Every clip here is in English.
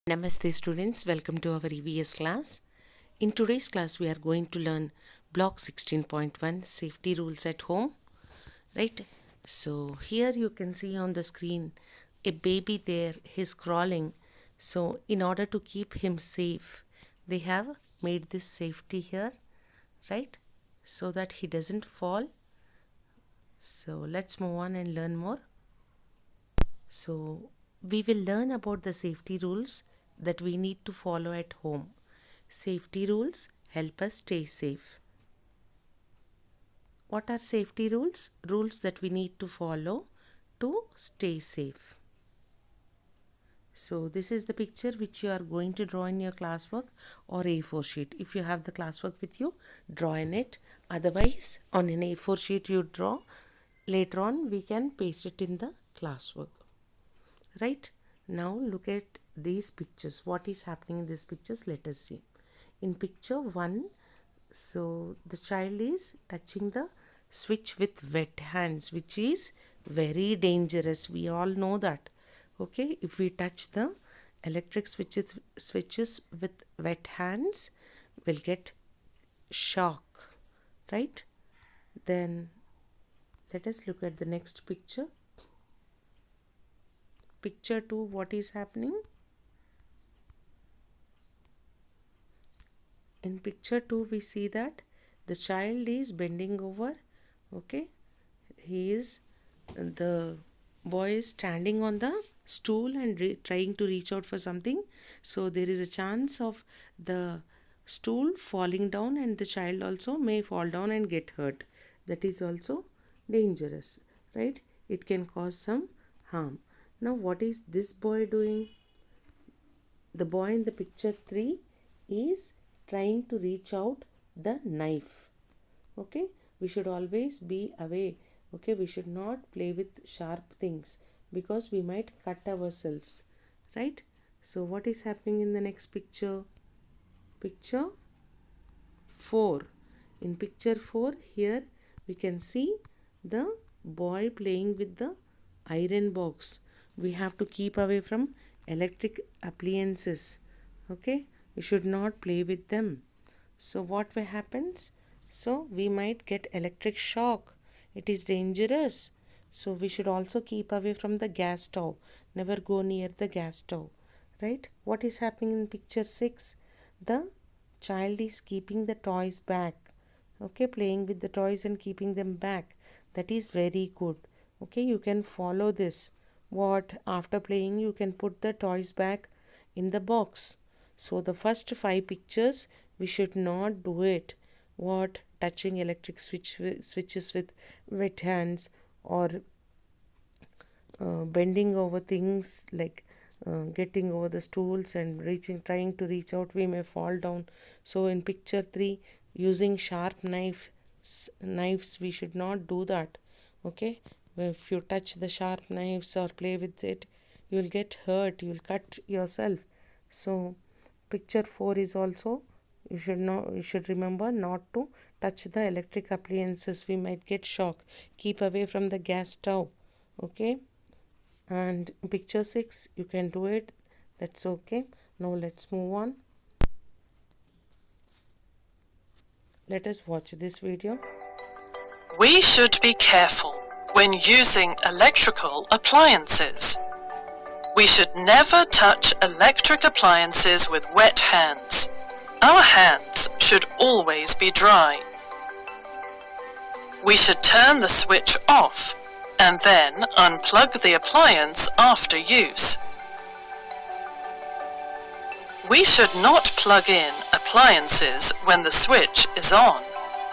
Namaste students, welcome to our EVS class. In today's class we are going to learn block 16.1 safety rules at home, right? So here you can see on the screen a baby there, he's crawling. So in order to keep him safe, they have made this safety here, right? So that he doesn't fall. So let's move on and learn more. So we will learn about the safety rules that we need to follow at home. Safety rules help us stay safe. What are safety rules? Rules that we need to follow to stay safe. So this is the picture which you are going to draw in your classwork or A4 sheet. If you have the classwork with you, draw in it. Otherwise, on an A4 sheet you draw. Later on, we can paste it in the classwork. Right? Now look at these pictures. What is happening in these pictures? Let us see. In picture 1, so the child is touching the switch with wet hands, which is very dangerous. We all know that. Okay, if we touch the electric switches with wet hands, we'll get shock, right? Then let us look at the next picture. Picture 2, what is happening? In picture 2 we see that the child is bending over. Okay, the boy is standing on the stool and trying to reach out for something. So there is a chance of the stool falling down and the child also may fall down and get hurt. That is also dangerous, right? It can cause some harm. Now what is this boy doing? The boy in the picture 3 is trying to reach out the knife. Okay, we should always be away. Okay, we should not play with sharp things because we might cut ourselves, right? So what is happening in the next picture? Picture 4. In picture 4, here we can see the boy playing with the iron box. We have to keep away from electric appliances. Okay, we should not play with them. So what happens? So we might get electric shock. It is dangerous. So we should also keep away from the gas stove. Never go near the gas stove, right? What is happening in picture 6? The child is keeping the toys back. Okay, playing with the toys and keeping them back. That is very good. Okay, you can follow this. What? After playing, you can put the toys back in the box. So the first 5 pictures we should not do it. What? Touching electric switches with wet hands, or bending over things, like getting over the stools and trying to reach out, we may fall down. So in picture 3, using sharp knives, we should not do that. Okay, if you touch the sharp knives or play with it, you will get hurt, you will cut yourself. So picture 4 is also, you should remember not to touch the electric appliances. We might get shock. Keep away from the gas stove. Okay, and picture 6, you can do it. That's okay. Now let's move on. Let us watch this video. We should be careful when using electrical appliances. We should never touch electric appliances with wet hands. Our hands should always be dry. We should turn the switch off and then unplug the appliance after use. We should not plug in appliances when the switch is on,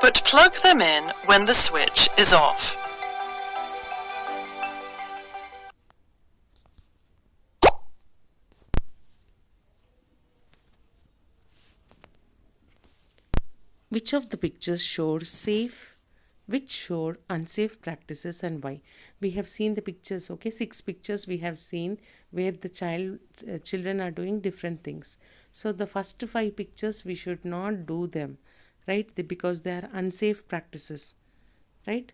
but plug them in when the switch is off. Which of the pictures showed safe, which showed unsafe practices, and why? We have seen the pictures. Okay, 6 pictures we have seen where the children are doing different things. So the first 5 pictures we should not do them, right? Because they are unsafe practices, right?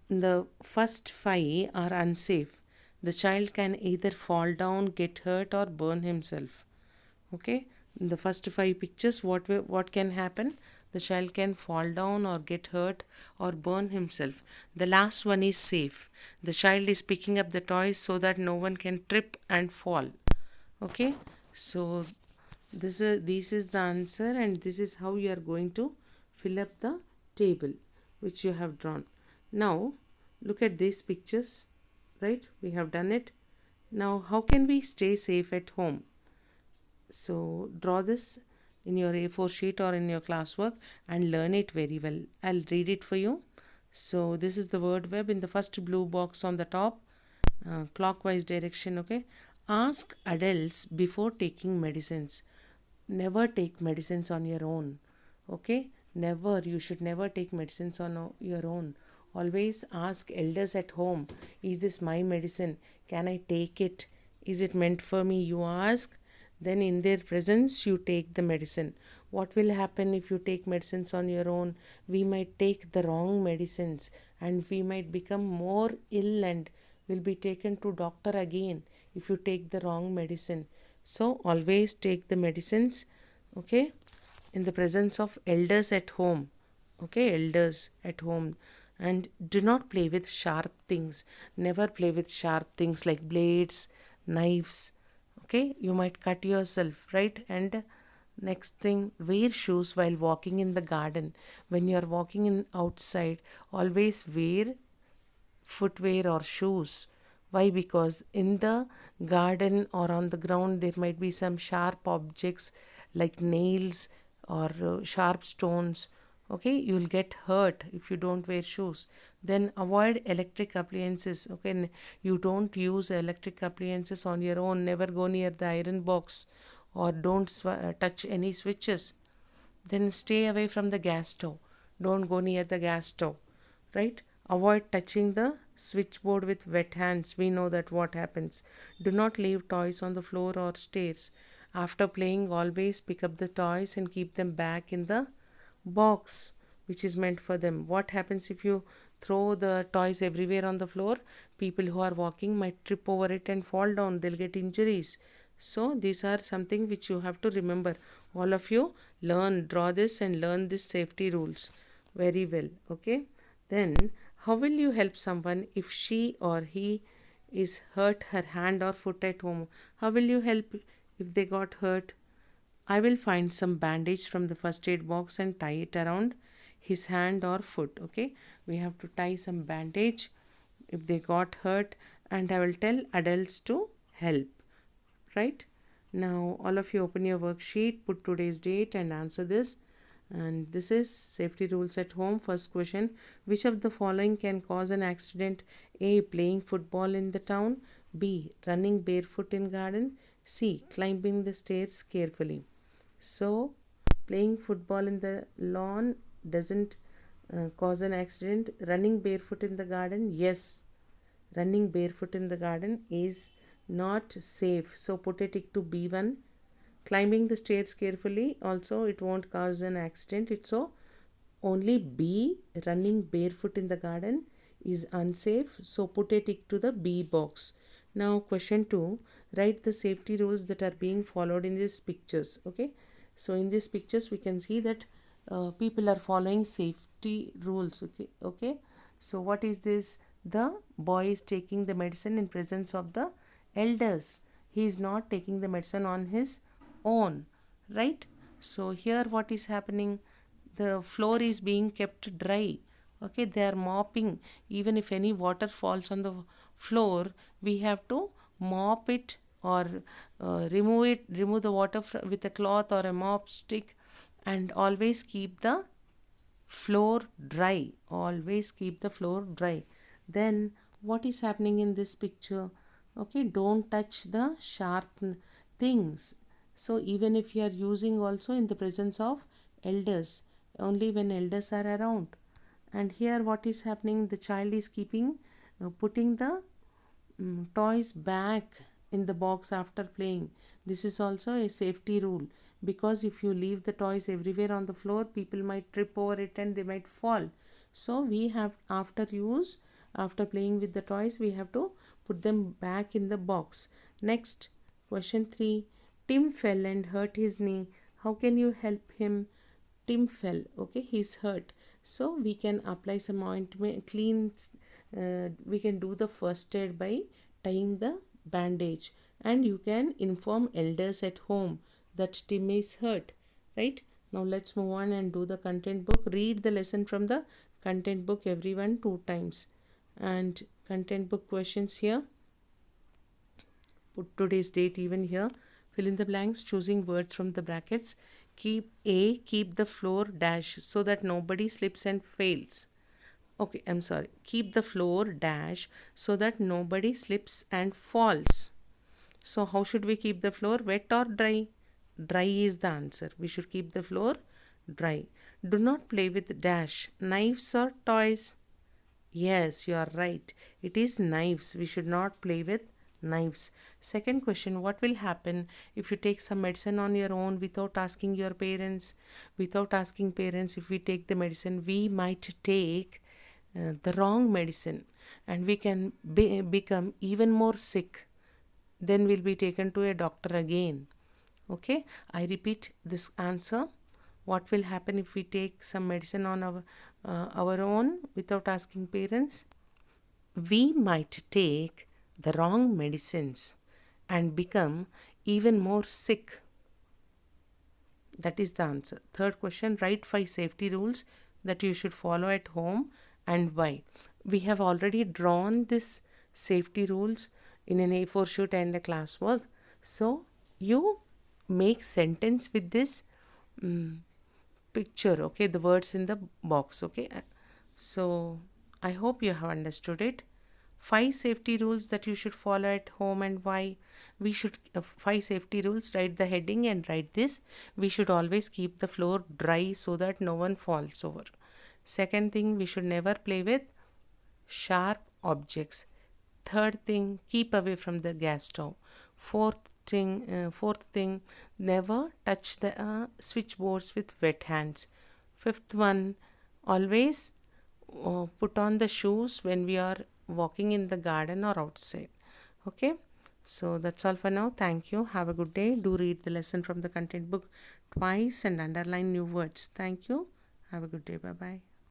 The first 5 are unsafe. the child can either fall down, get hurt, or burn himself. Okay, in the first five pictures, what can happen? The child can fall down or get hurt or burn himself. The last one is safe. The child is picking up the toys so that no one can trip and fall. Okay, so this is the answer, and this is how you are going to fill up the table which you have drawn. Now look at these pictures, right? We have done it. Now how can we stay safe at home? So draw this in your A4 sheet or in your classwork and learn it very well. I'll read it for you. So this is the word web in the first blue box on the top, clockwise direction. Okay, ask adults before taking medicines. Never take medicines on your own. Okay, never. You should never take medicines on your own. Always ask elders at home, is this my medicine? Can I take it? Is it meant for me? You ask, then in their presence you take the medicine. What will happen if you take medicines on your own? We might take the wrong medicines and we might become more ill and will be taken to doctor again if you take the wrong medicine. So always take the medicines, okay, in the presence of elders at home. Okay, elders at home. And do not play with sharp things. Never play with sharp things like blades, knives. Okay, you might cut yourself, right? And next thing, wear shoes while walking in the garden. When you are walking in outside, always wear footwear or shoes. Why? Because in the garden or on the ground there might be some sharp objects like nails or sharp stones. Okay, you'll get hurt if you don't wear shoes. Then avoid electric appliances. Okay, you don't use electric appliances on your own. Never go near the iron box or don't touch any switches. Then stay away from the gas stove. Don't go near the gas stove, right? Avoid touching the switchboard with wet hands. We know that what happens. Do not leave toys on the floor or stairs. After playing, always pick up the toys and keep them back in the box which is meant for them. What happens if you throw the toys everywhere on the floor? People who are walking might trip over it and fall down. They'll get injuries. So these are something which you have to remember. All of you learn, draw this and learn this safety rules very well. Okay, then how will you help someone if she or he is hurt her hand or foot at home? How will you help if they got hurt? I will find some bandage from the first aid box and tie it around his hand or foot. Okay, we have to tie some bandage if they got hurt, and I will tell adults to help. Right, now all of you open your worksheet, put today's date and answer this. And this is safety rules at home. First question, which of the following can cause an accident? A, playing football in the town. B, running barefoot in garden. C, climbing the stairs carefully. So playing football in the lawn doesn't cause an accident. Running barefoot in the garden, yes, running barefoot in the garden is not safe, so put a tick to B1. Climbing the stairs carefully, also it won't cause an accident. It's so only B, running barefoot in the garden, is unsafe, so put a tick to the B box. Now question 2, write the safety rules that are being followed in these pictures. Okay, so in these pictures we can see that people are following safety rules. Okay, so what is this? The boy is taking the medicine in presence of the elders. He is not taking the medicine on his own, right? So here what is happening? The floor is being kept dry. Okay, they are mopping. Even if any water falls on the floor, we have to mop it or remove the water with a cloth or a mop stick, and always keep the floor dry. Always keep the floor dry. Then what is happening in this picture? Okay, don't touch the sharp things. So even if you are using also in the presence of elders, only when elders are around. And here what is happening? The child is putting the toys back in the box after playing. This is also a safety rule, because if you leave the toys everywhere on the floor, people might trip over it and they might fall. So we have, after playing with the toys, we have to put them back in the box. Next, question 3. Tim fell and hurt his knee. How can you help him? Tim fell, okay, he's hurt. So we can apply some ointment, we can do the first aid by tying the bandage, and you can inform elders at home that Tim is hurt, right? Now let's move on and do the content book. Read the lesson from the content book, everyone, 2 times. And content book questions here. Put today's date even here. Fill in the blanks, choosing words from the brackets. Keep the floor dash so that nobody slips and fails. Okay, I'm sorry. Keep the floor dash so that nobody slips and falls. So how should we keep the floor? Wet or dry? Dry is the answer. We should keep the floor dry. Do not play with dash. Knives or toys? Yes, you are right. It is knives. We should not play with knives. Second question, what will happen if you take some medicine on your own without asking your parents? Without asking parents, if we take the medicine, we might take the wrong medicine, and we can become even more sick. Then we'll be taken to a doctor again. Okay, I repeat this answer. What will happen if we take some medicine on our own without asking parents? We might take the wrong medicines and become even more sick. That is the answer. Third question, write 5 safety rules that you should follow at home and why. We have already drawn this safety rules in an A4 sheet and a classwork. So you make sentence with this picture, okay, the words in the box, okay. So I hope you have understood it. 5 safety rules that you should follow at home and why. We should 5 safety rules, write the heading and write this. We should always keep the floor dry so that no one falls over. Second thing, we should never play with sharp objects. Third thing, keep away from the gas stove. Fourth thing, never touch the switchboards with wet hands. Fifth one, always put on the shoes when we are walking in the garden or outside. Okay, so that's all for now. Thank you. Have a good day. Do read the lesson from the content book twice and underline new words. Thank you. Have a good day. Bye bye.